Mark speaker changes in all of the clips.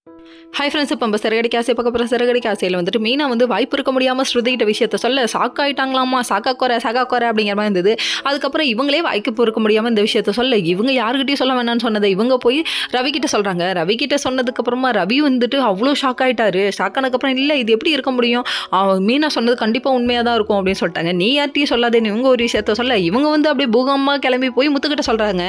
Speaker 1: Hi friends, இப்போ நம்ம சிறகடி காசை பார்க்க போகிற சிறகடி காசையில் வந்துட்டு மீனா வந்து வாய்ப்பு இருக்க முடியாமல் ஸ்ருதிகிட்ட விஷயத்த சொல்ல சாக்காயிட்டாங்களாமா, சாக்கா குறை அப்படிங்கிற மாதிரி இருந்தது. அதுக்கப்புறம் இவங்களே வாய்ப்பு இருக்க முடியாமல் இந்த விஷயத்த சொல்ல இவங்க யாருக்கிட்டையும் சொல்ல வேணாம்னு சொன்னதை இவங்க போய் ரவிக்கிட்ட சொல்கிறாங்க. ரவிக்கிட்ட சொன்னதுக்கப்புறமா ரவி வந்துட்டு அவ்வளோ ஷாக் ஆகிட்டாரு. ஷாக் ஆனதுக்கப்புறம் இல்லை இது எப்படி இருக்க முடியும், மீனா சொன்னது கண்டிப்பாக உண்மையாக தான் இருக்கும் அப்படின்னு சொல்லிட்டாங்க. நீ யார்ட்டையும் சொல்லாதேன்னு இவங்க ஒரு விஷயத்த சொல்ல இவங்க வந்து அப்படியே பூகமாக கிளம்பி போய் முத்துக்கிட்ட சொல்கிறாங்க.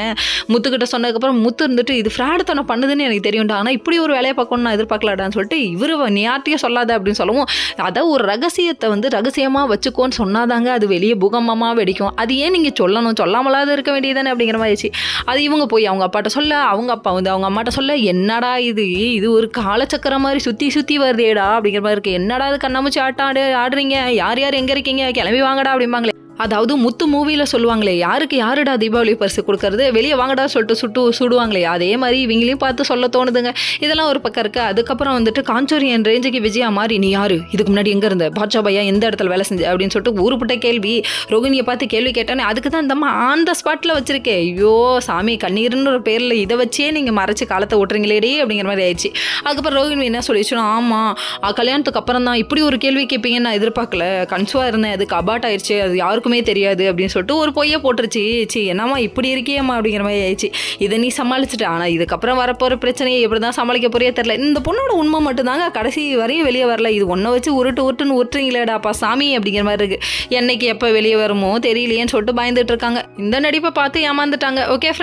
Speaker 1: முத்துக்கிட்ட சொன்னதுக்கப்புறம் முத்து இருந்துட்டு இது ஃப்ராடுத்தனம் பண்ணுதுன்னு எனக்கு தெரியும்டா, ஆனால் இப்படி ஒரு வேலையை பார்க்கணும் நான் எதிர்பார்க்கலாடான்னு சொல்லிட்டு இவர் நீ யார்ட்டையும் சொல்லாத அப்படின்னு சொல்லவும் அதை ஒரு ரகசியத்தை வந்து ரகசியமாக வச்சுக்கோன்னு சொன்னாதாங்க அது வெளியே பூகம்பமாக வெடிக்கும். அது ஏன் நீங்கள் சொல்லணும், சொல்லாமலாத இருக்க வேண்டியதானே அப்படிங்கிற மாதிரிச்சு. அது இவங்க போய் அவங்க அப்பாட்ட சொல்ல அவங்க அப்பா வந்து அவங்க அம்மாட்ட சொல்ல என்னடா இது ஒரு காலச்சக்கரம் மாதிரி சுற்றி சுற்றி வருதேடா அப்படிங்கிற மாதிரி இருக்குது. என்னடா அது கண்ணாமூச்சி ஆடுறீங்க, யார் யார் எங்கே இருக்கீங்க கிளம்பி வாங்கடா அப்படிம்பாங்களே. அதாவது முத்து மூவியில் சொல்லுவாங்களே யாருக்கு யாருடா தீபாவளி பரிசு கொடுக்கறது, வெளியே வாங்கடா சொல்லிட்டு சுடுவாங்களே, அதே மாதிரி இவங்களையும் பார்த்து சொல்ல தோணுதுங்க. இதெல்லாம் ஒரு பக்கம் இருக்குது. அதுக்கப்புறம் வந்துட்டு காஞ்சோரியன் ரேஞ்சுக்கு விஜயா மாதிரி நீ யாரு, இதுக்கு முன்னாடி எங்கே இருந்த, பாட்சா பையா எந்த இடத்துல வேலை செஞ்சு அப்படின்னு சொல்லிட்டு ஊருப்பட்ட கேள்வி. ரோகிணியை பார்த்து கேள்வி கேட்டானே அதுக்கு தான் இந்த ஆன் த ஸ்பாட்டில் வச்சிருக்கேன். ஐயோ சாமி, கண்ணீர்னு ஒரு பேரில் இதை வச்சே நீங்கள் மறைச்சி காலத்தை ஓட்டுறீங்களேடே அப்படிங்கிற மாதிரி ஆயிடுச்சு. அதுக்கப்புறம் ரோகிணி என்ன சொல்லிச்சுன்னா, ஆமாம் கல்யாணத்துக்கு அப்புறம் தான் இப்படி ஒரு கேள்வி கேட்பீங்கன்னு நான் எதிர்பார்க்கல, கன்சுவாக இருந்தேன், அதுக்கு அபாட் ஆயிடுச்சு, அது யாருக்குமே தெரியாது அப்படின்னு சொல்லிட்டு ஒரு பொய்யை போட்டுருச்சு. என்னம்மா இப்படி இருக்கியம்மா அப்படிங்கிற மாதிரி ஆயிடுச்சு. இதை நீ சமாளிச்சுட்டு, ஆனால் இதுக்கப்புறம் வரப்போகிற பிரச்சனையை எப்படி தான் சமாளிக்க போறியே தெரில. இந்த பொண்ணோட உண்மை மட்டும்தாங்க கடைசி வரையும் வெளியே வரல. இது ஒன்றை வச்சு உருட்டுன்னு உருட்டுறீங்களேடாப்பா சாமி அப்படிங்கிற மாதிரி இருக்குது. என்னைக்கு எப்போ வெளியே வருமோ தெரியலையேன்னு சொல்லிட்டு பயந்துட்டு இருக்காங்க. இந்த நடிப்பை பார்த்து ஏமாந்துட்டாங்க. ஓகே.